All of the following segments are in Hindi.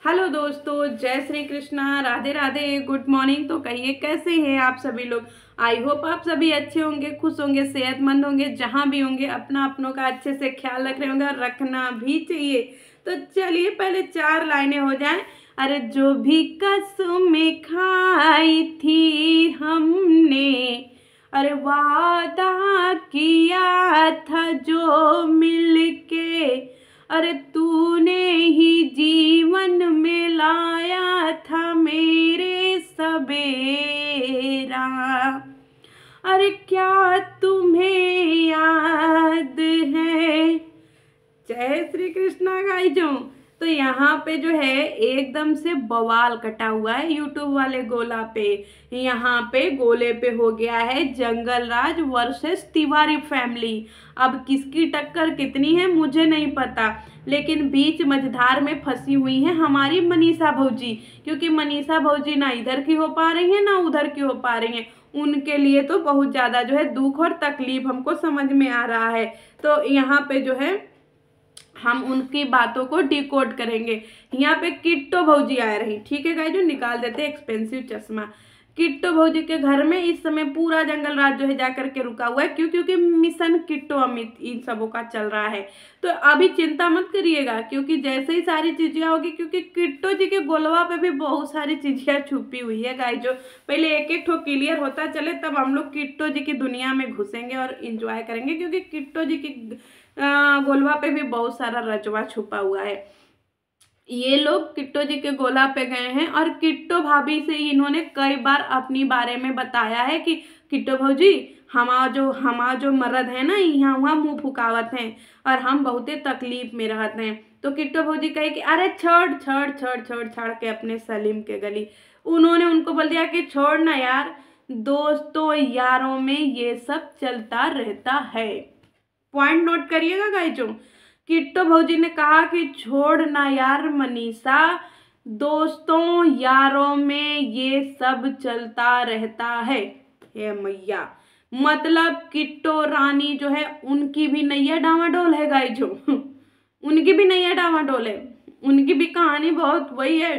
हेलो दोस्तों, जय श्री कृष्णा, राधे राधे, गुड मॉर्निंग। तो कहिए कैसे हैं आप सभी लोग। आई होप आप सभी अच्छे होंगे, खुश होंगे, सेहतमंद होंगे, जहां भी होंगे अपना अपनों का अच्छे से ख्याल रख रहे होंगे और रखना भी चाहिए। तो चलिए पहले चार लाइनें हो जाएं। अरे जो भी कसमें खाई थी हमने, अरे वादा किया था जो मिलके, अरे तूने ही जीवन में लाया था मेरे सवेरा। अरे क्या तुम्हें याद है। जय श्री कृष्णा गाइजों। तो यहाँ पे जो है एकदम से बवाल कटा हुआ है यूट्यूब वाले गोला पे। यहाँ पे गोले पे हो गया है जंगल राज वर्सेस तिवारी फैमिली। अब किसकी टक्कर कितनी है मुझे नहीं पता, लेकिन बीच मझधार में फंसी हुई है हमारी मनीषा भौजी, क्योंकि मनीषा भौजी ना इधर की हो पा रही है ना उधर की हो पा रही है। उनके लिए तो बहुत ज़्यादा जो है दुख और तकलीफ हमको समझ में आ रहा है। तो यहाँ पे जो है हम उनकी बातों को डिकोड करेंगे। यहाँ पे किट्टो भौजी आ रही, ठीक है गाइस, जो निकाल देते हैं एक्सपेंसिव चश्मा। किट्टो भौजी के घर में इस समय पूरा जंगल राज जो है जाकर के रुका हुआ है, क्योंकि मिशन किट्टो अमित इन सबों का चल रहा है। तो अभी चिंता मत करिएगा, क्योंकि जैसे ही सारी चीजें होगी, क्योंकि किट्टो जी के गोलवा पे भी बहुत सारी चीजें छुपी हुई है गाइस। जो पहले एक एक ठो क्लियर होता चले, तब हम लोग किट्टो जी की दुनिया में घुसेंगे और इंजॉय करेंगे, क्योंकि किट्टो जी की गोलवा पे भी बहुत सारा रचवा छुपा हुआ है। ये लोग किट्टो जी के गोला पे गए हैं और किट्टो भाभी से इन्होंने कई बार अपनी बारे में बताया है कि किट्टो भौजी हमारा जो मर्द है ना, यहाँ वहाँ मुंह फुकावत हैं और हम बहुत तकलीफ में रहते हैं। तो किट्टो भौजी कहे कि अरे छोड़ छोड़ छोड़ छोड़ छाड़ के अपने सलीम के गली। उन्होंने उनको बोल दिया कि छोड़ ना यार, दोस्तों यारों में ये सब चलता रहता है। पॉइंट नोट करिएगा गाइजों। किट्टो भौजी ने कहा कि छोड़ ना यार मनीषा, दोस्तों यारों में ये सब चलता रहता है। हे मैया, मतलब किट्टो रानी जो है उनकी भी नैया डावाडोल है गाइजों। उनकी भी नैया डावाडोल है, उनकी भी कहानी बहुत वही है।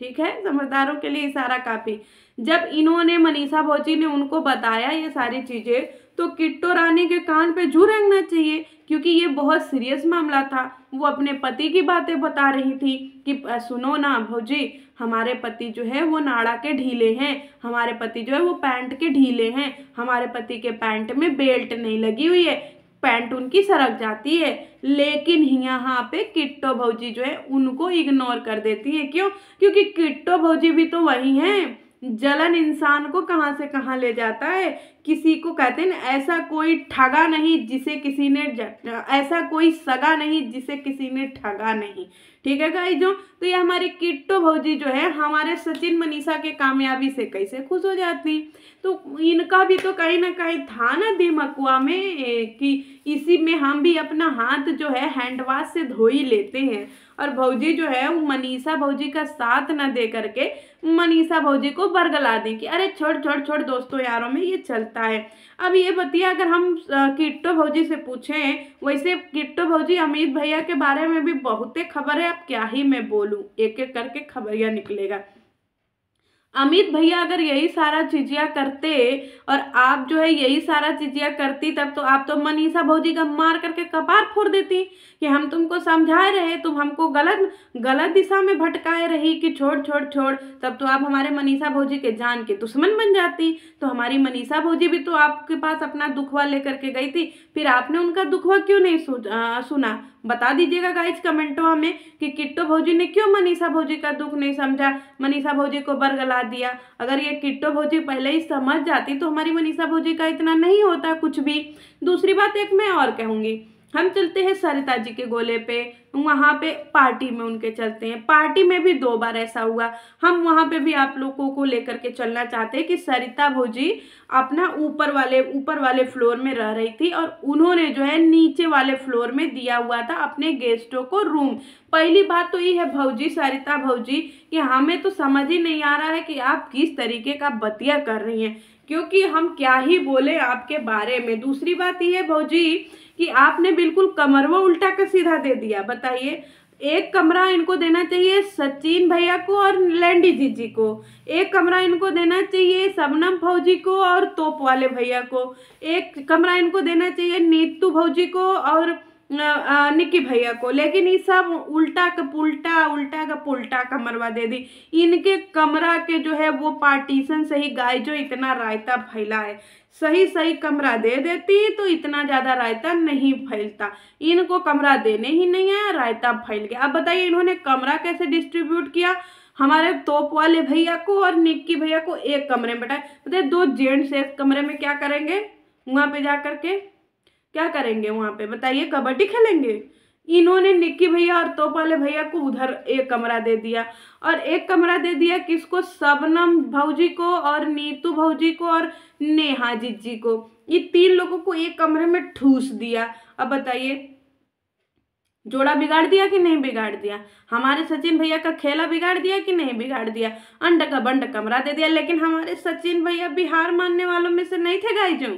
ठीक है, समझदारों के लिए इशारा काफी। जब इन्होंने मनीषा भौजी ने उनको बताया ये सारी चीजें, तो किट्टो रानी के कान पे जू रेंगना चाहिए, क्योंकि ये बहुत सीरियस मामला था। वो अपने पति की बातें बता रही थी कि सुनो ना भौजी, हमारे पति जो है वो नाड़ा के ढीले हैं, हमारे पति जो है वो पैंट के ढीले हैं, हमारे पति के पैंट में बेल्ट नहीं लगी हुई है, पैंट उनकी सरक जाती है। लेकिन यहाँ पे किट्टो भौजी जो है उनको इग्नोर कर देती है। क्यों? क्योंकि किट्टो भौजी भी तो वही हैं। जलन इंसान को कहाँ से कहाँ ले जाता है। किसी को कहते हैं ना, ऐसा कोई ठगा नहीं जिसे किसी ने ऐसा कोई सगा नहीं जिसे किसी ने ठगा नहीं। ठीक है गाइजों। तो ये हमारी किट्टो भौजी जो है हमारे सचिन मनीषा के कामयाबी से कैसे खुश हो जाती। तो इनका भी तो कहीं ना कहीं था ना दिमकुआ में कि इसी में हम भी अपना हाथ जो है हैंड वॉश से धो ही लेते हैं। और भौजी जो है वो मनीषा भौजी का साथ न दे करके मनीषा भौजी को बरगला दें कि अरे छोड़ छोड़ छोड़, दोस्तों यारों में ये चलता है। अब ये बताइए, अगर हम किट्टो भौजी से पूछें, वैसे किट्टो भौजी अमित भैया के बारे में भी बहुते खबर है, अब क्या ही मैं बोलूं, एक एक करके खबरिया निकलेगा। अमित भैया अगर यही सारा चीजिया करते और आप जो है यही सारा चीजिया करती, तब तो आप तो मनीषा भौजी का मार करके कपार फोड़ देती कि हम तुमको समझाए रहे, तुम हमको गलत दिशा में भटकाए रही कि छोड़ छोड़ छोड़। तब तो आप हमारे मनीषा भौजी के जान के दुश्मन बन जाती। तो हमारी मनीषा भौजी भी तो आपके पास अपना दुखवा लेकर के गई थी, फिर आपने उनका दुखवा क्यों नहीं सुना। बता दीजिएगा गाइज कमेंटों में कि किट्टो भौजी ने क्यों मनीषा भौजी का दुख नहीं समझा, मनीषा भौजी को बरगला दिया। अगर ये किट्टो भौजी पहले ही समझ जाती तो हमारी मनीषा भौजी का इतना नहीं होता कुछ भी। दूसरी बात एक मैं और कहूँगी, हम चलते हैं सरिता जी के गोले पे, वहाँ पे पार्टी में उनके चलते हैं। पार्टी में भी 2 बार ऐसा हुआ। हम वहाँ पे भी आप लोगों को लेकर के चलना चाहते हैं कि सरिता भौजी अपना ऊपर वाले फ्लोर में रह रही थी और उन्होंने जो है नीचे वाले फ्लोर में दिया हुआ था अपने गेस्टों को रूम। पहली बात तो ये है भौजी, सरिता भौजी, कि हमें तो समझ ही नहीं आ रहा है कि आप किस तरीके का बतिया कर रही हैं, क्योंकि हम क्या ही बोले आपके बारे में। दूसरी बात यह है भौजी कि आपने बिल्कुल कमरवा उल्टा का सीधा दे दिया। बताइए, एक कमरा इनको देना चाहिए सचिन भैया को और लैंडी जीजी को, एक कमरा इनको देना चाहिए शबनम फौजी को और तोप वाले भैया को, एक कमरा इनको देना चाहिए नीतू भौजी को और निक्की भैया को। लेकिन ये सब उल्टा का पुल्टा कमरवा दे दी। इनके कमरा के जो है वो पार्टीशन से ही गाय जो इतना रायता फैला है, सही कमरा दे देती तो इतना ज़्यादा रायता नहीं फैलता। इनको कमरा देने ही नहीं है, रायता फैल गया। अब बताइए इन्होंने कमरा कैसे डिस्ट्रीब्यूट किया? हमारे तोप वाले भैया को और निक्की भैया को एक कमरे में बैठाए। बताइए दो जेंट्स एक कमरे में क्या करेंगे? वहाँ पे जा करके क्या करेंगे? वहाँ पे बताइए कबड्डी खेलेंगे? इन्होंने निक्की भैया और तोप वाले भैया को उधर एक कमरा दे दिया, और एक कमरा दे दिया किसको? शबनम भौजी को और नीतू भौजी को और नेहा जीजी को। ये तीन लोगों को एक कमरे में ठूस दिया। अब बताइए जोड़ा बिगाड़ दिया कि नहीं बिगाड़ दिया? हमारे सचिन भैया का खेला बिगाड़ दिया कि नहीं बिगाड़ दिया? अंड का बंड कमरा दे दिया। लेकिन हमारे सचिन भैया बिहार मानने वालों में से नहीं थे गाइजों।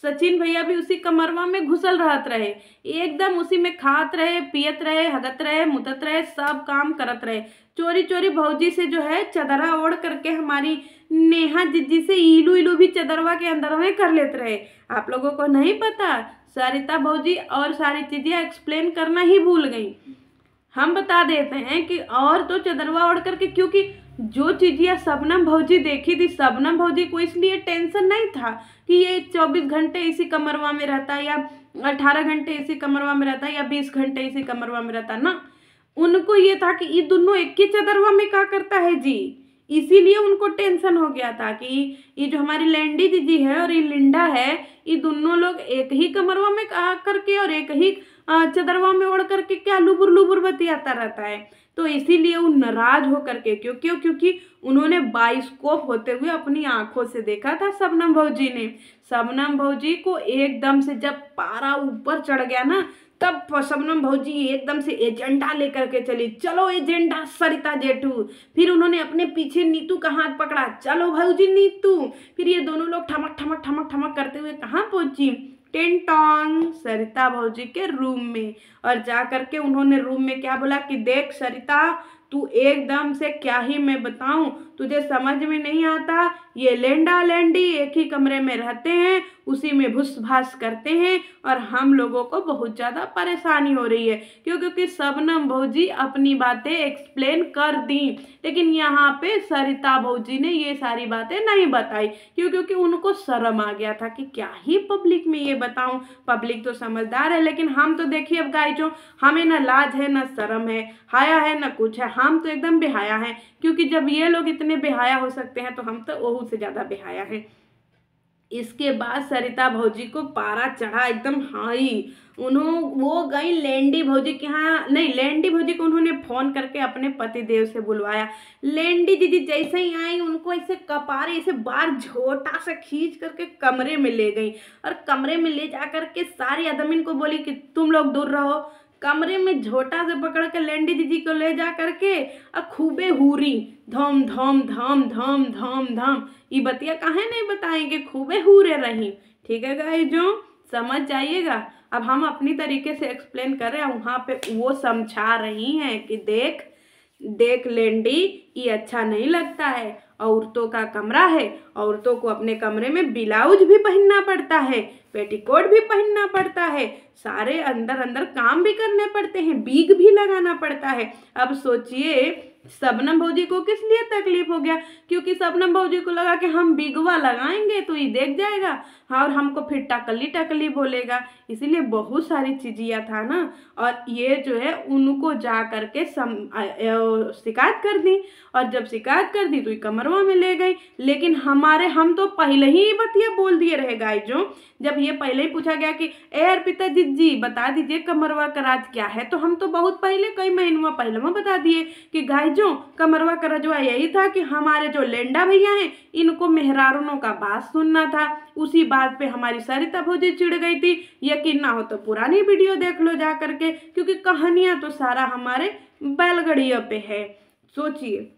सचिन भैया भी उसी कमरवा में घुसल रहत रहे, एकदम उसी में खात रहे, पियत रहे, हगत रहे, मुतत रहे, सब काम करत रहे। चोरी चोरी भौजी से जो है चदरा ओढ़ करके हमारी नेहा जीजी से इलू भी चदरवा के अंदर में कर लेते रहे। आप लोगों को नहीं पता? सरिता भौजी और सारी चीजें एक्सप्लेन करना ही भूल गई। हम बता देते हैं कि और तो चदरवा ओढ़ करके, क्योंकि जो चीज़ें शबनम भौजी देखी थी, शबनम भौजी को इसलिए टेंशन नहीं था कि ये 24 घंटे इसी कमरवा में रहता है या 18 घंटे इसी कमरवा में रहता है या 20 घंटे इसी कमरवा में रहता ना। उनको ये था कि ये दोनों एक ही चदरवा में क्या करता है जी, इसीलिए उनको टेंशन हो गया था कि ये जो हमारी लैंडी दीदी है और ये लिंडा है, ये दोनों लोग एक ही कमरवा में करके और एक ही चदरवा में ओढ़ करके क्या लुबुर बतियाता रहता है। तो इसीलिए वो नाराज हो करके, क्योंकि उन्होंने बाइस्कोप होते हुए अपनी आंखों से देखा था शबनम भौजी ने। शबनम भौजी को एकदम से जब पारा ऊपर चढ़ गया ना, तब शबनम भौजी एकदम से एजेंडा लेकर के चली। चलो एजेंडा सरिता जेठू। फिर उन्होंने अपने पीछे नीतू का हाथ पकड़ा, चलो भौजी नीतू। फिर ये दोनों लोग ठमक करते हुए कहाँ पहुंची? टेंटोंग सरिता भौजी के रूम में। और जा करके उन्होंने रूम में क्या बोला कि देख सरिता, तू एकदम से क्या ही मैं बताऊं, तुझे समझ में नहीं आता। ये लेंडा लैंडी एक ही कमरे में रहते हैं, उसी में भुस भास करते हैं और हम लोगों को बहुत ज़्यादा परेशानी हो रही है। क्योंकि शबनम भौजी अपनी बातें एक्सप्लेन कर दी, लेकिन यहाँ पे सरिता भौजी ने ये सारी बातें नहीं बताई, क्योंकि उनको शर्म आ गया था कि क्या ही पब्लिक में ये बताऊं। पब्लिक तो समझदार है, लेकिन हम तो देखिए अब गाइजों, हमें ना लाज है ना शर्म है, हाया है ना कुछ है। हम तो एकदम बेहाया हैं, क्योंकि जब ये लोग इतने बेहाया हो सकते हैं तो हम तो ओहू से ज़्यादा बेहाया हैं। इसके बाद सरिता भौजी को पारा चढ़ा एकदम हाई। वो गई लैंडी भौजी के यहाँ, नहीं लैंडी भौजी को उन्होंने फ़ोन करके अपने पति देव से बुलवाया। लैंडी दीदी जैसे ही आई, उनको ऐसे कपारे ऐसे बार झोटा से खींच करके कमरे में ले गई, और कमरे में ले जा करके सारी आदमी को बोली कि तुम लोग दूर रहो। कमरे में झोटा से पकड़ के लैंडी दीदी को ले जा करके और खूबे हुरी, धम धम धम धम धम धम। ये बतिया काहे नहीं बताएंगे, खूबे हुरे रही। ठीक है गाइस, जो समझ जाइएगा। अब हम अपनी तरीके से एक्सप्लेन कर रहे हैं, वहाँ पे वो समझा रही हैं कि देख लैंडी, ये अच्छा नहीं लगता है। औरतों का कमरा है, औरतों को अपने कमरे में ब्लाउज भी पहनना पड़ता है, पेटीकोट भी पहनना पड़ता है, सारे अंदर काम भी करने पड़ते हैं, बीग भी लगाना पड़ता है। अब सोचिए शबनम भौजी को किस लिए तकलीफ हो गया? क्योंकि शबनम भौजी को लगा कि हम बिगवा लगाएंगे तो ये देख जाएगा, हाँ, और हमको फिर टकली बोलेगा। इसीलिए बहुत सारी चीज़ियाँ था ना, और ये जो है उनको जा करके शिकायत कर दी, और जब शिकायत कर दी तो ये कमरवा में ले गई। लेकिन हम तो पहले ही बतिया बोल दिए रहे गाइजों। जब ये पहले ही पूछा गया कि अर्पिता जी बता दीजिए कमरवा का राज क्या है, तो हम तो बहुत पहले, कई महीनों पहले में बता दिए कि गाइजों कमरवा का रजवा यही था कि हमारे जो लेंडा भैया हैं, इनको मेहरारूनों का बात सुनना था। उसी बात पे हमारी सरिता भौजी चिढ़ गई थी। यकीन ना हो तो पुरानी वीडियो देख लो जा करके, क्योंकि कहानियाँ तो सारा हमारे बैलगड़िया पे है। सोचिए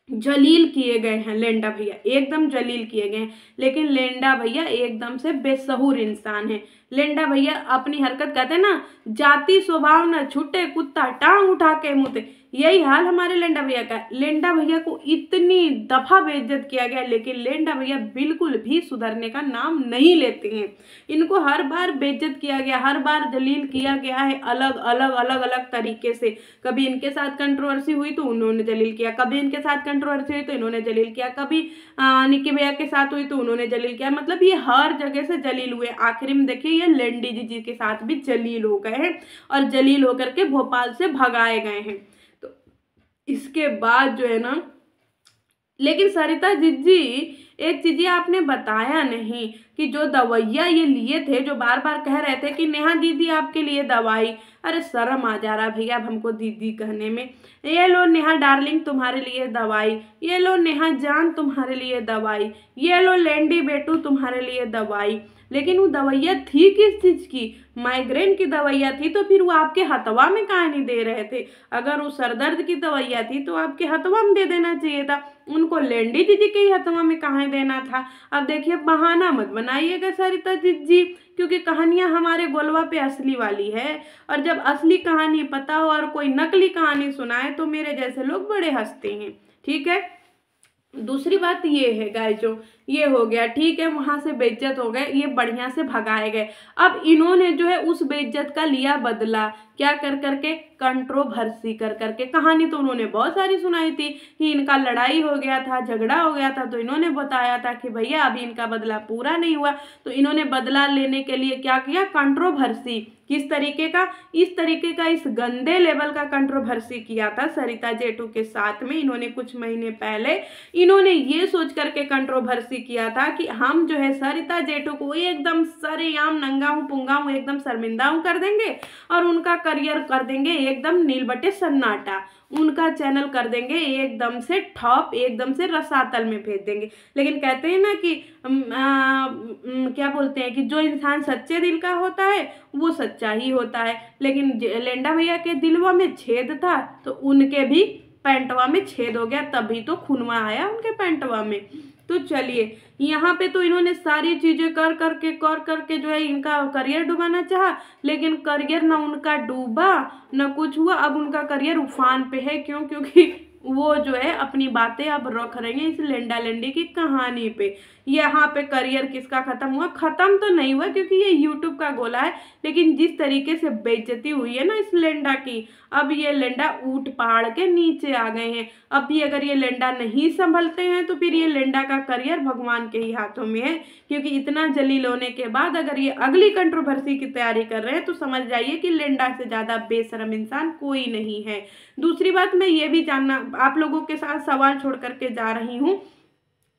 जलील किए गए हैं लेंडा भैया, एकदम जलील किए गए हैं। लेकिन लेंडा भैया एकदम से बेसहुर इंसान है। लेंडा भैया अपनी हरकत, कहते हैं ना, जाति स्वभाव न छूटे कुत्ता टांग उठा के मुते, यही हाल हमारे लेंडा भैया का है। लेंडा भैया को इतनी दफा बेइज्जत किया गया, लेकिन लेंडा भैया बिल्कुल भी सुधरने का नाम नहीं लेते हैं। इनको हर बार बेइज्जत किया गया, हर बार जलील किया गया है, अलग अलग अलग अलग तरीके से। कभी इनके साथ कंट्रोवर्सी हुई तो उन्होंने जलील किया, कभी इनके साथ कंट्रोवर्सी हुई तो इन्होंने जलील किया, कभी निक्की भैया के साथ हुई तो उन्होंने जलील किया। मतलब ये हर जगह से जलील हुए। आखिर में देखिए ये लेंडी जी के साथ भी जलील हो गए हैं और जलील होकर के भोपाल से भगाए गए हैं। तो इसके बाद जो है ना, लेकिन सरिता जी एक चीज आपने बताया नहीं कि जो दवाइयाँ ये लिए थे, जो बार बार कह रहे थे कि नेहा दीदी आपके लिए दवाई, अरे शर्म आ जा रहा भैया अब हमको दीदी कहने में। ये लो नेहा डार्लिंग तुम्हारे लिए दवाई, ये लो नेहा जान तुम्हारे लिए दवाई, ये लो लेंडी बेटू तुम्हारे लिए दवाई। लेकिन वो दवाइयाँ थी किस चीज़ की? माइग्रेन की दवाइयाँ थी, तो फिर वो आपके हथवा में काहे नहीं दे रहे थे? अगर वो सरदर्द की दवाइयाँ थी तो आपके हथवा में दे देना चाहिए था, उनको लेंडी दीदी के ही हथवा में कहाँ देना था। अब देखिए बहाना मत बनाइएगा सरिता जी, क्योंकि कहानियाँ हमारे गोलवा पे असली वाली है, और जब असली कहानी पता हो और कोई नकली कहानी सुनाए तो मेरे जैसे लोग बड़े हंसते हैं, ठीक है। दूसरी बात ये है गाइस, जो ये हो गया ठीक है, वहां से बेइज्जत हो गए, ये बढ़िया से भगाए गए। अब इन्होंने जो है उस बेइज्जत का लिया बदला, क्या कर करके? कंट्रोवर्सी कर करके। कहानी तो उन्होंने बहुत सारी सुनाई थी कि इनका लड़ाई हो गया था, झगड़ा हो गया था, तो इन्होंने बताया था कि भैया अभी इनका बदला पूरा नहीं हुआ, तो इन्होंने बदला लेने के लिए क्या किया? कंट्रोवर्सी। किस तरीके का? इस तरीके का, इस गंदे लेवल का कंट्रोवर्सी किया था सरिता जेठू के साथ में। इन्होंने कुछ महीने पहले इन्होंने ये सोच करके कंट्रोवर्सी किया था कि हम जो है सरिता जेठू को एकदम सरेआम नंगा हूँ पुंगा हूँ एकदम शर्मिंदा हूँ कर देंगे, और उनका करियर कर देंगे एकदम नील बटे सन्नाटा, उनका चैनल कर देंगे एकदम से ठॉप, एकदम से रसातल में भेज देंगे। लेकिन कहते हैं ना कि क्या बोलते हैं कि जो इंसान सच्चे दिल का होता है वो सच्चा ही होता है। लेकिन लेंडा भैया के दिलवा में छेद था तो उनके भी पैंटवा में छेद हो गया, तभी तो खूनवा आया उनके पैंटवा में। तो चलिए यहाँ पे तो इन्होंने सारी चीजें कर करके जो है इनका करियर डुबाना चाहा, लेकिन करियर ना उनका डूबा ना कुछ हुआ। अब उनका करियर उफान पे है, क्यों? क्योंकि वो जो है अपनी बातें अब रख रहे हैं इस लेंडा लेंडी की कहानी पे। यहाँ पे करियर किसका खत्म हुआ? खत्म तो नहीं हुआ, क्योंकि ये यूट्यूब का गोला है, लेकिन जिस तरीके से बेइज्जती हुई है ना इस लेंडा की, अब ये लेंडा ऊट पहाड़ के नीचे आ गए हैं। अब भी अगर ये लेंडा नहीं संभलते हैं तो फिर ये लेंडा का करियर भगवान के ही हाथों में है, क्योंकि इतना जलील होने के बाद अगर ये अगली कंट्रोवर्सी की तैयारी कर रहे हैं तो समझ जाइए कि लेंडा से ज़्यादा बेशरम इंसान कोई नहीं है। दूसरी बात, मैं ये भी जानना आप लोगों के साथ सवाल छोड़ करके जा रही हूँ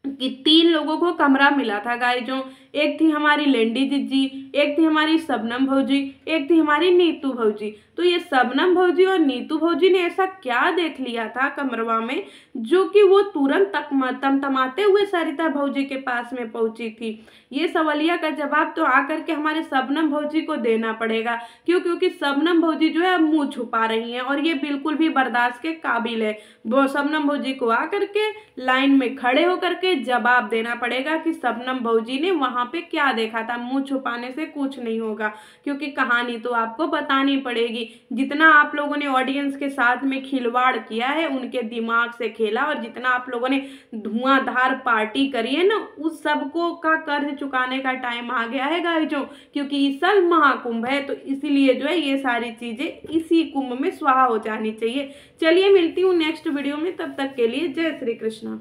कि 3 लोगों को कमरा मिला था गाइस, जो एक थी हमारी लेंडी दीदी, एक थी हमारी शबनम भौजी, एक थी हमारी नीतू भौजी। तो ये शबनम भौजी और नीतू भौजी ने ऐसा क्या देख लिया था कमरवा में जो कि वो तुरंत तमतमाते हुए सरिता भौजी के पास में पहुंची थी? ये सवालिया का जवाब तो आकर के हमारे शबनम भौजी को देना पड़ेगा। क्यों? क्योंकि शबनम भौजी जो है मुंह छुपा रही हैं और ये बिल्कुल भी बर्दाश्त के काबिल है। वो शबनम भौजी को आकर के लाइन में खड़े होकर के जवाब देना पड़ेगा कि शबनम भौजी ने वहां पे क्या देखा था। मुंह छुपाने से कुछ नहीं होगा, क्योंकि कहानी तो आपको बतानी पड़ेगी। जितना आप लोगों ने ऑडियंस के साथ में खिलवाड़ किया है, उनके दिमाग से खेला, और जितना आप लोगों ने धुआंधार पार्टी करी है ना, उस सबको का कर्ज चुकाने का टाइम आ गया है गाइजों, क्योंकि इस साल महाकुंभ है। तो इसीलिए जो है ये सारी चीजें इसी कुंभ में स्वाहा हो जानी चाहिए। चलिए मिलती हूँ नेक्स्ट वीडियो में, तब तक के लिए जय श्री कृष्ण।